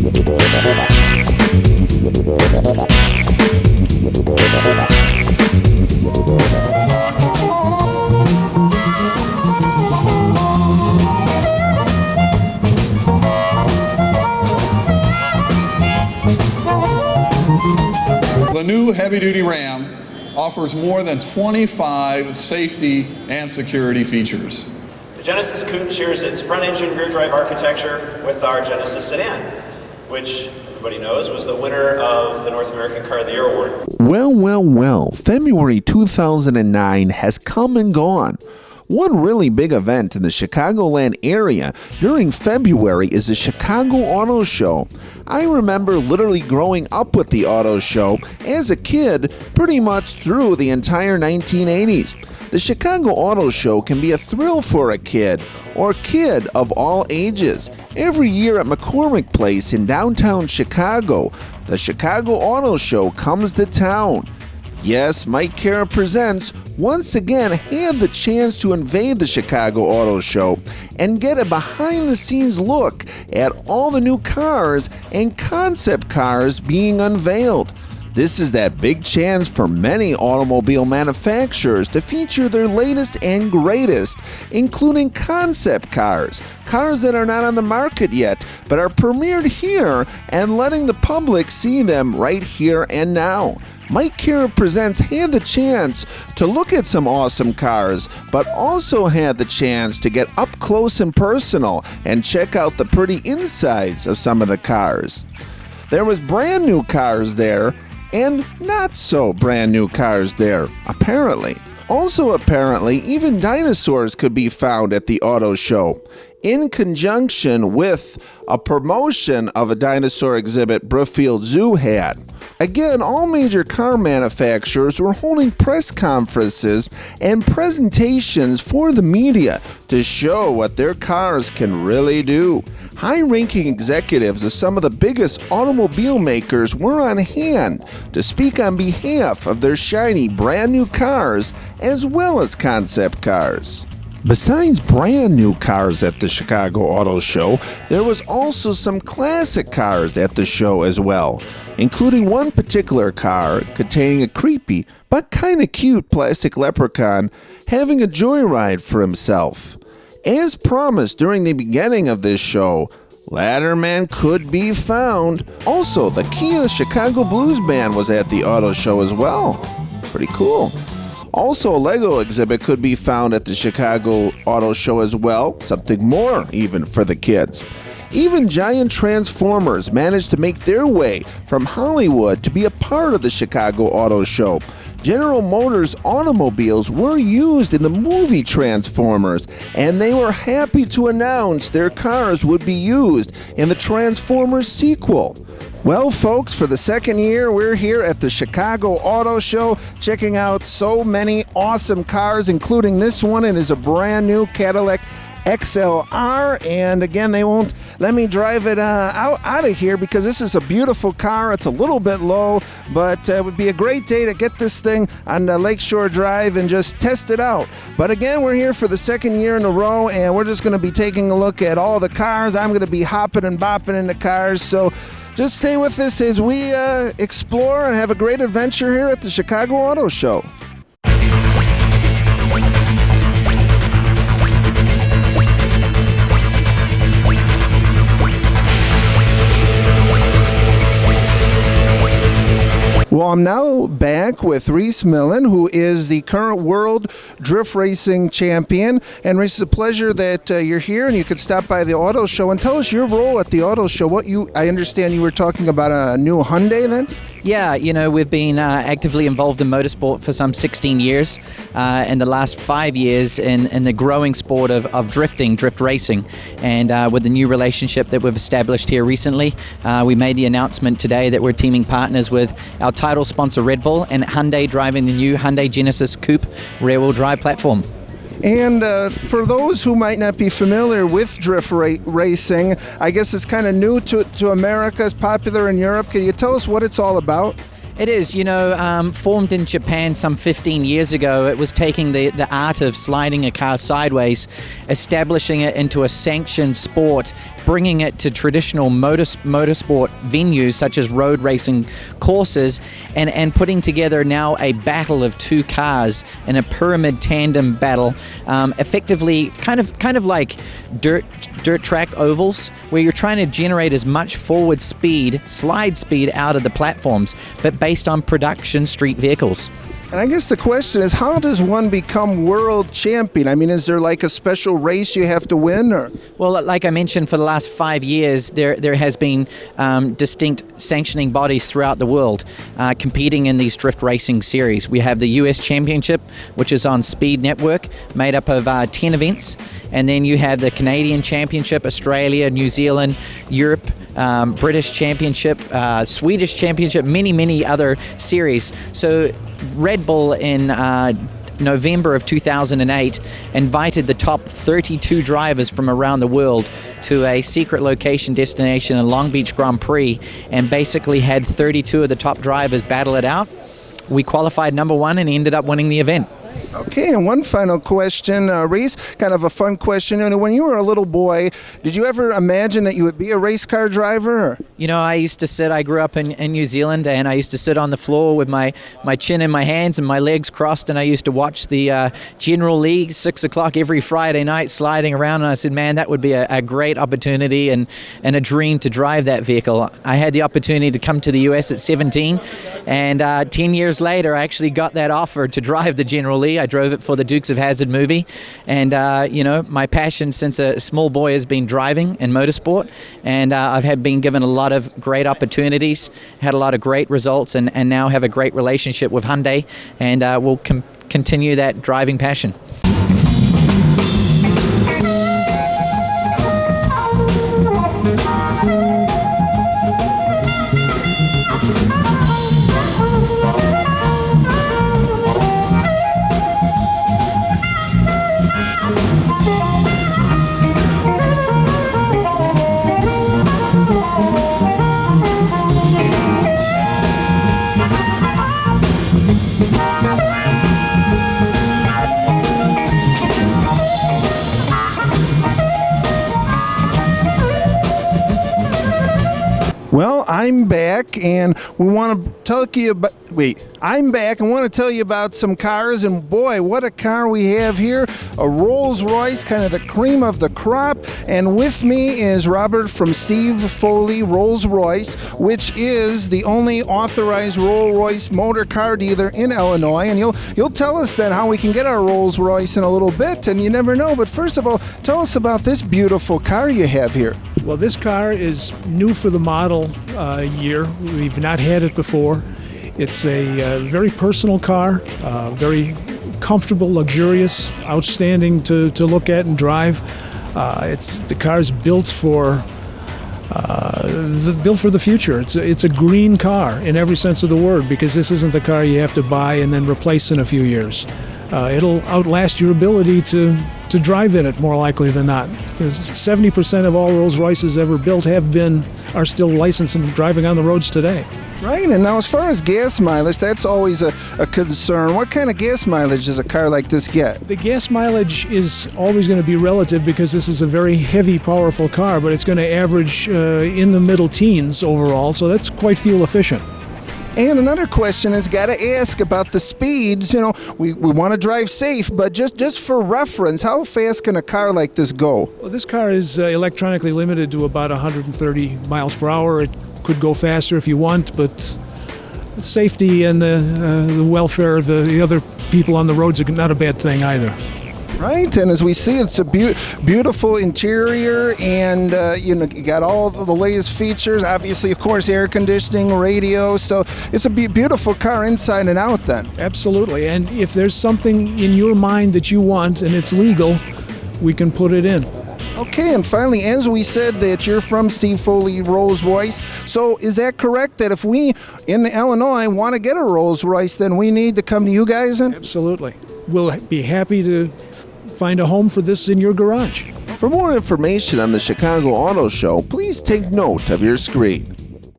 The new heavy-duty Ram offers more than 25 safety and security features. The Genesis Coupe shares its front-engine rear-drive architecture with our Genesis sedan, which everybody knows was the winner of the North American Car of the Year award. Well, February 2009 has come and gone. One really big event in the Chicagoland area during February is the Chicago Auto Show. I remember literally growing up with the auto show as a kid pretty much through the entire 1980s. The Chicago Auto Show can be a thrill for a kid or kid of all ages. Every year at McCormick Place in downtown Chicago, the Chicago Auto Show comes to town. Yes, Mike Cara Presents once again had the chance to invade the Chicago Auto Show and get a behind-the-scenes look at all the new cars and concept cars being unveiled. This is that big chance for many automobile manufacturers to feature their latest and greatest, including concept cars, cars that are not on the market yet, but are premiered here and letting the public see them right here and now. Mike Cara Presents had the chance to look at some awesome cars, but also had the chance to get up close and personal and check out the pretty insides of some of the cars. There was brand new cars there, and not so brand new cars there, apparently. Also apparently, even dinosaurs could be found at the auto show, in conjunction with a promotion of a dinosaur exhibit Brookfield Zoo had. Again, all major car manufacturers were holding press conferences and presentations for the media to show what their cars can really do. High-ranking executives of some of the biggest automobile makers were on hand to speak on behalf of their shiny brand new cars as well as concept cars. Besides brand new cars at the Chicago Auto Show, there was also some classic cars at the show as well, including one particular car containing a creepy but kinda cute plastic leprechaun having a joyride for himself. As promised during the beginning of this show, Ladderman could be found. Also, the Kia Chicago Blues Band was at the auto show as well. Pretty cool. Also, a Lego exhibit could be found at the Chicago Auto Show as well, something more even for the kids. Even giant Transformers managed to make their way from Hollywood to be a part of the Chicago Auto Show. General Motors automobiles were used in the movie Transformers, and they were happy to announce their cars would be used in the Transformers sequel. Well, folks, for the second year, we're here at the Chicago Auto Show, checking out so many awesome cars, including this one. It is a brand new Cadillac XLR, and again, they won't let me drive it out of here because this is a beautiful car. It's a little bit low, but it would be a great day to get this thing on Lakeshore Drive and just test it out. But again, we're here for the second year in a row, and we're just going to be taking a look at all the cars. I'm going to be hopping and bopping in the cars, so just stay with us as we explore and have a great adventure here at the Chicago Auto Show. Well, I'm now back with Reese Millen, who is the current world drift racing champion. And Reese, it's a pleasure that you're here and you could stop by the auto show and tell us your role at the auto show. I understand you were talking about a new Hyundai then? Yeah, we've been actively involved in motorsport for some 16 years. In the last 5 years in the growing sport of drift racing. And with the new relationship that we've established here recently, we made the announcement today that we're teaming partners with our title sponsor Red Bull and Hyundai driving the new Hyundai Genesis Coupe rear-wheel drive platform. And for those who might not be familiar with drift racing, I guess it's kind of new to America. It's popular in Europe. Can you tell us what it's all about? It is, formed in Japan some 15 years ago. It was taking the art of sliding a car sideways, establishing it into a sanctioned sport, bringing it to traditional motorsport venues such as road racing courses, and putting together now a battle of two cars in a pyramid tandem battle, effectively kind of like dirt track ovals, where you're trying to generate as much forward speed, slide speed out of the platforms, but based on production street vehicles. And I guess the question is, how does one become world champion? I mean, is there like a special race you have to win? Or? Well, like I mentioned, for the last 5 years, there has been distinct sanctioning bodies throughout the world competing in these drift racing series. We have the US Championship, which is on Speed Network, made up of 10 events. And then you have the Canadian Championship, Australia, New Zealand, Europe, British Championship, Swedish Championship, many other series. So Red Bull in November of 2008 invited the top 32 drivers from around the world to a secret location destination in Long Beach Grand Prix, and basically had 32 of the top drivers battle it out. We qualified number one and ended up winning the event. Okay, and one final question, Reese, kind of a fun question. When you were a little boy, did you ever imagine that you would be a race car driver? I grew up in New Zealand, and I used to sit on the floor with my chin in my hands and my legs crossed, and I used to watch the General League, 6 o'clock every Friday night, sliding around, and I said, man, that would be a great opportunity and a dream to drive that vehicle. I had the opportunity to come to the US at 17, and 10 years later, I actually got that offer to drive the General League. I drove it for the Dukes of Hazzard movie, and my passion since a small boy has been driving and motorsport, and I've been given a lot of great opportunities, had a lot of great results, and now have a great relationship with Hyundai, and we'll continue that driving passion. Well, I'm back, and we want to talk to you about. I'm back and want to tell you about some cars, and boy, what a car we have here! A Rolls Royce, kind of the cream of the crop. And with me is Robert from Steve Foley Rolls Royce, which is the only authorized Rolls Royce motor car dealer in Illinois. And you'll tell us then how we can get our Rolls Royce in a little bit, and you never know. But first of all, tell us about this beautiful car you have here. Well, this car is new for the model year. We've not had it before. It's a very personal car, very comfortable, luxurious, outstanding to look at and drive. The car's built for the future. It's a green car in every sense of the word, because this isn't the car you have to buy and then replace in a few years. It'll outlast your ability to drive in it, more likely than not. Because 70% of all Rolls Royces ever built are still licensed and driving on the roads today. Right, and now as far as gas mileage, that's always a concern. What kind of gas mileage does a car like this get? The gas mileage is always going to be relative, because this is a very heavy, powerful car, but it's going to average in the middle teens overall, so that's quite fuel efficient. And another question is, got to ask about the speeds. We want to drive safe, but just for reference, how fast can a car like this go? Well, this car is electronically limited to about 130 miles per hour. It could go faster if you want, but safety and the welfare of the other people on the roads are not a bad thing either. Right, and as we see, it's a beautiful interior, and you got all the latest features. Obviously, of course, air conditioning, radio. So it's a beautiful car inside and out. Then absolutely, and if there's something in your mind that you want and it's legal, we can put it in. Okay, and finally, as we said, that you're from Steve Foley Rolls Royce. So is that correct, that if we in Illinois want to get a Rolls Royce, then we need to come to you guys? Absolutely. We'll be happy to find a home for this in your garage. For more information on the Chicago Auto Show, please take note of your screen.